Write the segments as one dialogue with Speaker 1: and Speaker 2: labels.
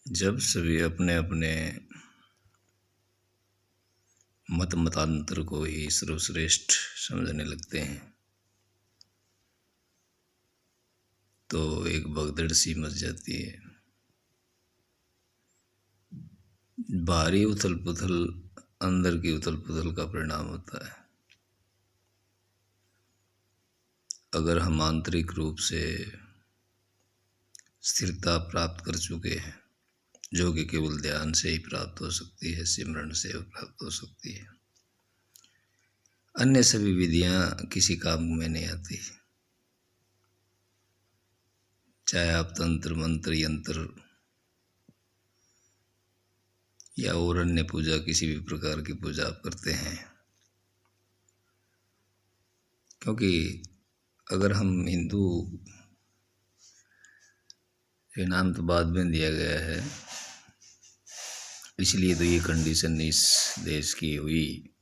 Speaker 1: जब सभी अपने अपने मतांतर को ही सर्वश्रेष्ठ समझने लगते हैं तो एक भगदड़ सी मच जाती है। बाहरी उथल पुथल अंदर की उथल पुथल का परिणाम होता है। अगर हम आंतरिक रूप से स्थिरता प्राप्त कर चुके हैं, जो कि केवल ध्यान से ही प्राप्त हो सकती है, सिमरन से प्राप्त हो सकती है, अन्य सभी विधियां किसी काम में नहीं आती। चाहे आप तंत्र मंत्र यंत्र या और अन्य पूजा, किसी भी प्रकार की पूजा आप करते हैं, क्योंकि अगर हम हिंदू, ये नाम तो बाद में दिया गया है, इसलिए तो ये कंडीशन इस देश की हुई।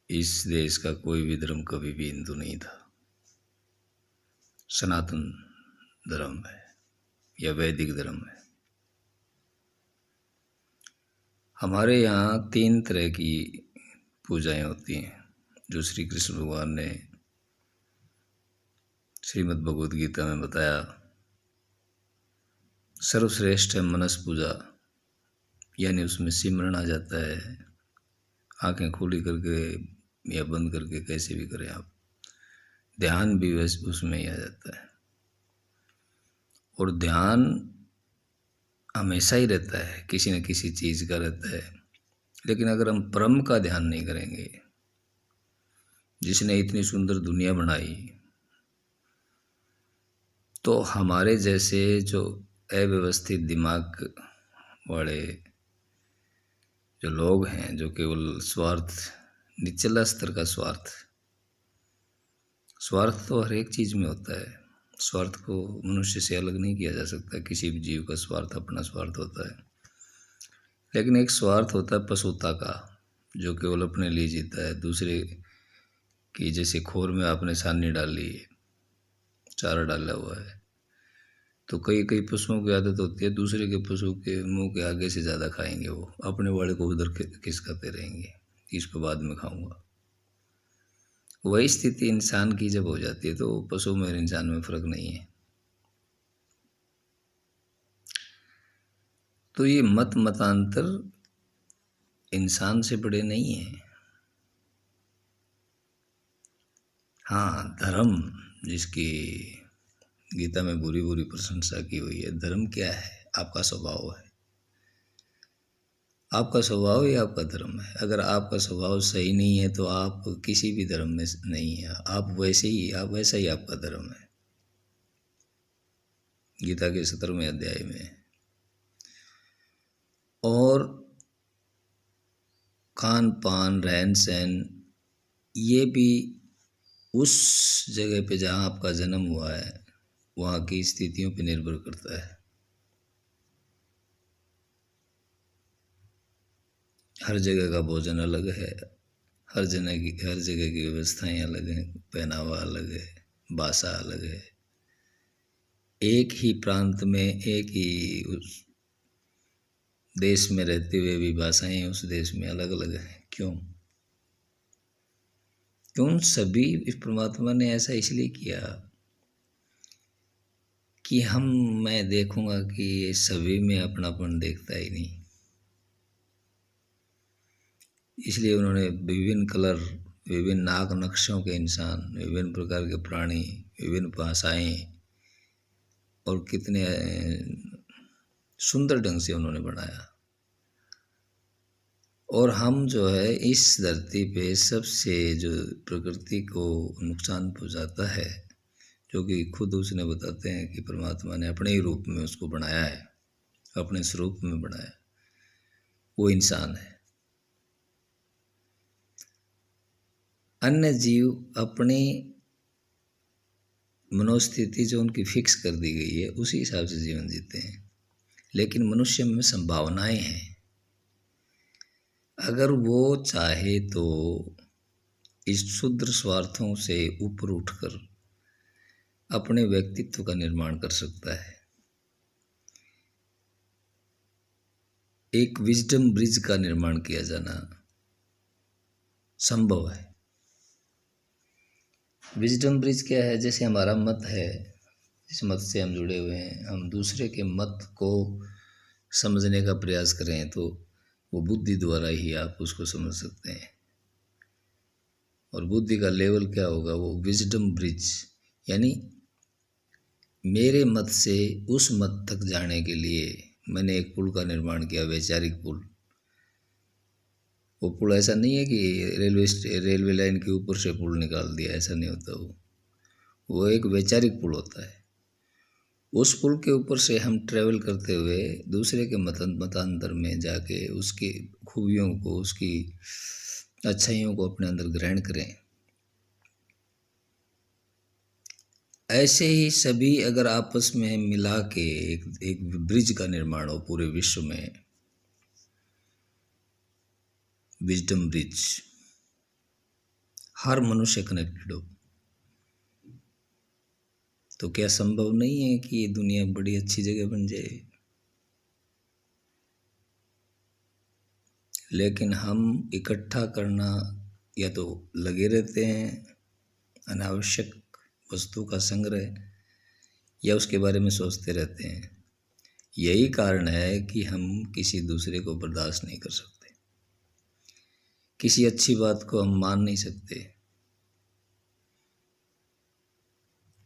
Speaker 1: इस देश का कोई भी धर्म कभी भी हिंदू नहीं था, सनातन धर्म है या वैदिक धर्म है। हमारे यहाँ 3 तरह की पूजाएं होती हैं, जो श्री कृष्ण भगवान ने श्रीमद् भगवद गीता में बताया। सर्वश्रेष्ठ है मनस पूजा, यानी उसमें सिमरन आ जाता है। आंखें खुली करके या बंद करके कैसे भी करें आप, ध्यान भी वैसे उसमें ही आ जाता है। और ध्यान हमेशा ही रहता है, किसी न किसी चीज़ का रहता है। लेकिन अगर हम परम का ध्यान नहीं करेंगे, जिसने इतनी सुंदर दुनिया बनाई, तो हमारे जैसे जो अव्यवस्थित दिमाग वाले जो लोग हैं, जो केवल स्वार्थ, निचला स्तर का स्वार्थ तो हर एक चीज़ में होता है। स्वार्थ को मनुष्य से अलग नहीं किया जा सकता। किसी भी जीव का स्वार्थ अपना स्वार्थ होता है, लेकिन एक स्वार्थ होता है पशुता का, जो केवल अपने लिए जीता है। दूसरे की, जैसे खोर में आपने सानी डाली है, चारा डाला हुआ है, तो कई कई पशुओं की आदत होती है दूसरे के पशु के मुंह के आगे से ज़्यादा खाएंगे। वो अपने वाले को उधर खिसकाते रहेंगे, इसको बाद में खाऊंगा। वही स्थिति इंसान की जब हो जाती है, तो पशु में और इंसान में फर्क नहीं है। तो ये मतांतर इंसान से बड़े नहीं है। हाँ, धर्म जिसकी गीता में बुरी बुरी प्रशंसा की हुई है, धर्म क्या है? आपका स्वभाव है। आपका स्वभाव ही आपका धर्म है। अगर आपका स्वभाव सही नहीं है तो आप किसी भी धर्म में नहीं है। आप वैसा ही आपका धर्म है। गीता के 17वें अध्याय में। और खान पान, रहन सहन, ये भी उस जगह पे जहाँ आपका जन्म हुआ है, वहाँ की स्थितियों पे निर्भर करता है। हर जगह का भोजन अलग है, हर जगह की व्यवस्थाएं अलग हैं, पहनावा अलग है, भाषा अलग है। एक ही प्रांत में, एक ही उस देश में रहते हुए भी भाषाएं उस देश में अलग अलग हैं। क्यों? सभी इस परमात्मा ने ऐसा इसलिए किया कि मैं देखूंगा कि ये सभी में अपनापन देखता ही नहीं। इसलिए उन्होंने विभिन्न कलर, विभिन्न नाक नक्शों के इंसान, विभिन्न प्रकार के प्राणी, विभिन्न भाषाएं, और कितने सुंदर ढंग से उन्होंने बनाया। और हम जो है इस धरती पे सबसे जो प्रकृति को नुकसान पहुंचाता है, जो कि खुद उसने बताते हैं कि परमात्मा ने अपने ही रूप में उसको बनाया है, अपने स्वरूप में बनाया, वो इंसान है। अन्य जीव अपनी मनोस्थिति जो उनकी फिक्स कर दी गई है, उसी हिसाब से जीवन जीते हैं। लेकिन मनुष्य में संभावनाएं हैं। अगर वो चाहे तो इस क्षुद्र स्वार्थों से ऊपर उठकर अपने व्यक्तित्व का निर्माण कर सकता है। एक विजडम ब्रिज का निर्माण किया जाना संभव है। विजडम ब्रिज क्या है? जैसे हमारा मत है, जिस मत से हम जुड़े हुए हैं, हम दूसरे के मत को समझने का प्रयास करें तो वो बुद्धि द्वारा ही आप उसको समझ सकते हैं। और बुद्धि का लेवल क्या होगा? वो विजडम ब्रिज, यानी मेरे मत से उस मत तक जाने के लिए मैंने एक पुल का निर्माण किया, वैचारिक पुल। वो पुल ऐसा नहीं है कि रेलवे लाइन के ऊपर से पुल निकाल दिया, ऐसा नहीं होता। वो एक वैचारिक पुल होता है। उस पुल के ऊपर से हम ट्रेवल करते हुए दूसरे के मतांतर में जाके उसकी खूबियों को, उसकी अच्छाइयों को अपने अंदर ग्रहण करें। ऐसे ही सभी अगर आपस में मिला के एक ब्रिज का निर्माण हो पूरे विश्व में, विजडम ब्रिज, हर मनुष्य कनेक्टेड हो, तो क्या संभव नहीं है कि ये दुनिया बड़ी अच्छी जगह बन जाए? लेकिन हम इकट्ठा करना या तो लगे रहते हैं, अनावश्यक वस्तु का संग्रह, या उसके बारे में सोचते रहते हैं। यही कारण है कि हम किसी दूसरे को बर्दाश्त नहीं कर सकते, किसी अच्छी बात को हम मान नहीं सकते,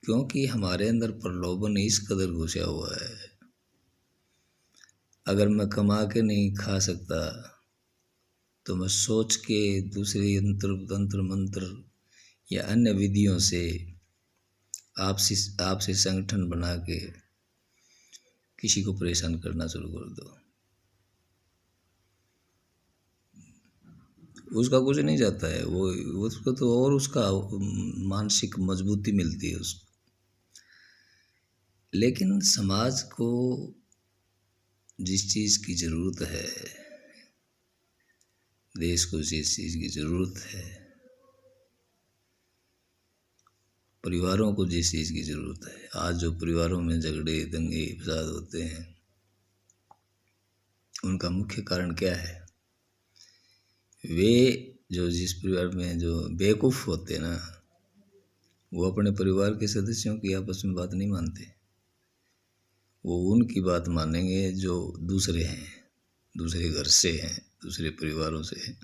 Speaker 1: क्योंकि हमारे अंदर प्रलोभन इस कदर घुसा हुआ है। अगर मैं कमा के नहीं खा सकता तो मैं सोच के दूसरी तंत्र मंत्र या अन्य विधियों से आपसे संगठन बना के किसी को परेशान करना शुरू कर दो। उसका कुछ नहीं जाता है, वो उसको तो और उसका मानसिक मजबूती मिलती है उसको। लेकिन समाज को जिस चीज़ की ज़रूरत है, देश को जिस चीज़ की ज़रूरत है, परिवारों को जिस चीज़ की ज़रूरत है, आज जो परिवारों में झगड़े दंगे फसाद होते हैं, उनका मुख्य कारण क्या है? वे जो जिस परिवार में जो बेवकूफ़ होते हैं ना, वो अपने परिवार के सदस्यों की आपस में बात नहीं मानते। वो उनकी बात मानेंगे जो दूसरे हैं, दूसरे घर से हैं, दूसरे परिवारों से हैं।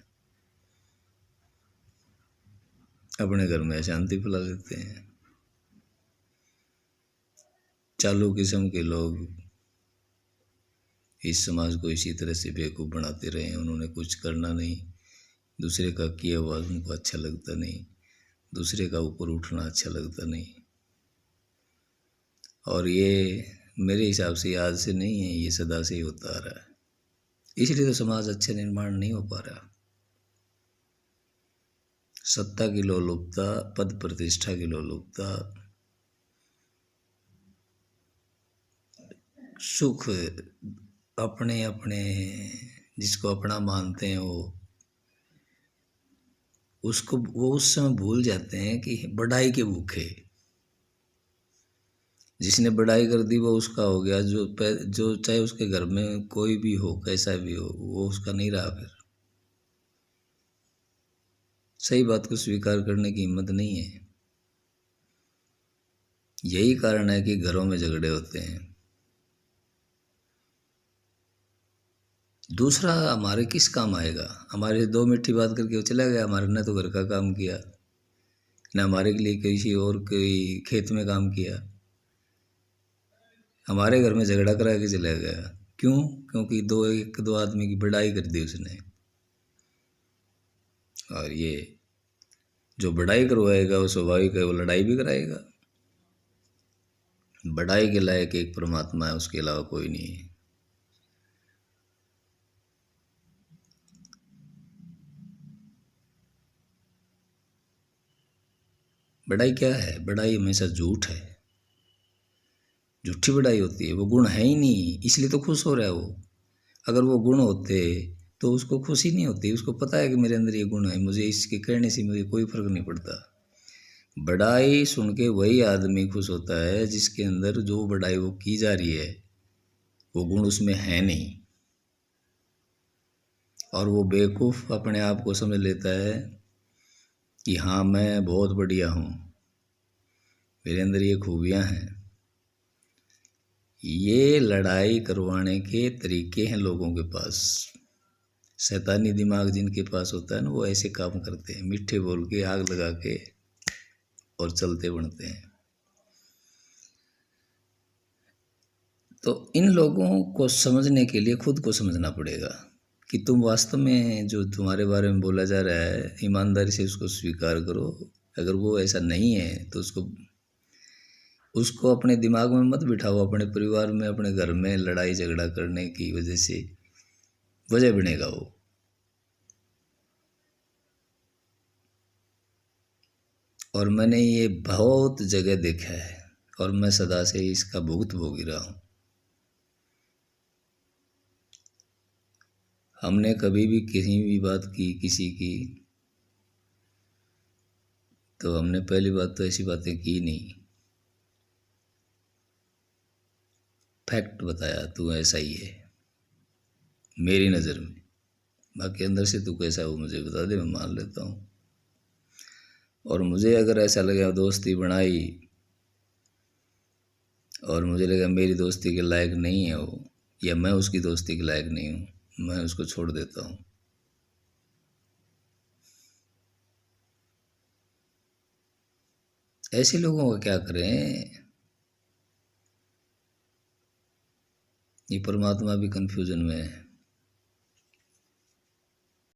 Speaker 1: अपने घर में अशांति फैला देते हैं। चालू किस्म के लोग इस समाज को इसी तरह से बेवकूफ़ बनाते रहे। उन्होंने कुछ करना नहीं, दूसरे का किया हुआ उनको अच्छा लगता नहीं, दूसरे का ऊपर उठना अच्छा लगता नहीं। और ये मेरे हिसाब से आज से नहीं है, ये सदा से ही होता आ रहा है। इसलिए तो समाज अच्छे निर्माण नहीं हो पा रहा। सत्ता की लोलुपता, पद प्रतिष्ठा की लोलुपता, सुख अपने अपने जिसको अपना मानते हैं वो उस समय भूल जाते हैं कि बढ़ाई के भूखे। जिसने बढ़ाई कर दी वो उसका हो गया, जो चाहे उसके घर में कोई भी हो, कैसा भी हो, वो उसका नहीं रहा। फिर सही बात को स्वीकार करने की हिम्मत नहीं है। यही कारण है कि घरों में झगड़े होते हैं। दूसरा हमारे किस काम आएगा? हमारे दो मिठी बात करके वो चला गया, हमारे ने तो घर का काम किया, न हमारे के लिए किसी और कोई खेत में काम किया, हमारे घर में झगड़ा करा के चला गया। क्यों? क्योंकि दो आदमी की बढ़ाई कर दी उसने। और ये जो बढ़ाई करवाएगा वो स्वाभाविक है, वो लड़ाई भी कराएगा। बढ़ाई के लायक एक परमात्मा है, उसके अलावा कोई नहीं है। बढ़ाई क्या है? बढ़ाई हमेशा झूठ है, झूठी बढ़ाई होती है। वो गुण है ही नहीं, इसलिए तो खुश हो रहा है वो। अगर वो गुण होते तो उसको खुशी नहीं होती। उसको पता है कि मेरे अंदर ये गुण है, मुझे इसके कहने से मुझे कोई फर्क नहीं पड़ता। बढ़ाई सुन के वही आदमी खुश होता है जिसके अंदर जो बढ़ाई वो की जा रही है वो गुण उसमें है नहीं। और वो बेवकूफ़ अपने आप को समझ लेता है कि हाँ मैं बहुत बढ़िया हूँ, मेरे अंदर ये खूबियाँ हैं। ये लड़ाई करवाने के तरीके हैं लोगों के पास। शैतानी दिमाग जिनके पास होता है ना, वो ऐसे काम करते हैं, मीठे बोल के आग लगा के और चलते बनते हैं। तो इन लोगों को समझने के लिए खुद को समझना पड़ेगा कि तुम वास्तव में जो तुम्हारे बारे में बोला जा रहा है, ईमानदारी से उसको स्वीकार करो। अगर वो ऐसा नहीं है तो उसको उसको अपने दिमाग में मत बिठाओ। अपने परिवार में, अपने घर में लड़ाई झगड़ा करने की वजह से वजह बनेगा वो। और मैंने ये बहुत जगह देखा है और मैं सदा से इसका भुगत भोगी रहा हूँ। हमने कभी भी किसी भी बात की किसी की, तो हमने पहली बात तो ऐसी बातें की नहीं, फैक्ट बताया तू ऐसा ही है मेरी नज़र में। बाकी अंदर से तू कैसा हो मुझे बता दे, मैं मान लेता हूँ। और मुझे अगर ऐसा लगे दोस्ती बनाई और मुझे लगा मेरी दोस्ती के लायक नहीं है वो, या मैं उसकी दोस्ती के लायक नहीं हूँ, मैं उसको छोड़ देता हूँ। ऐसे लोगों का क्या करें? ये परमात्मा भी कन्फ्यूजन में है।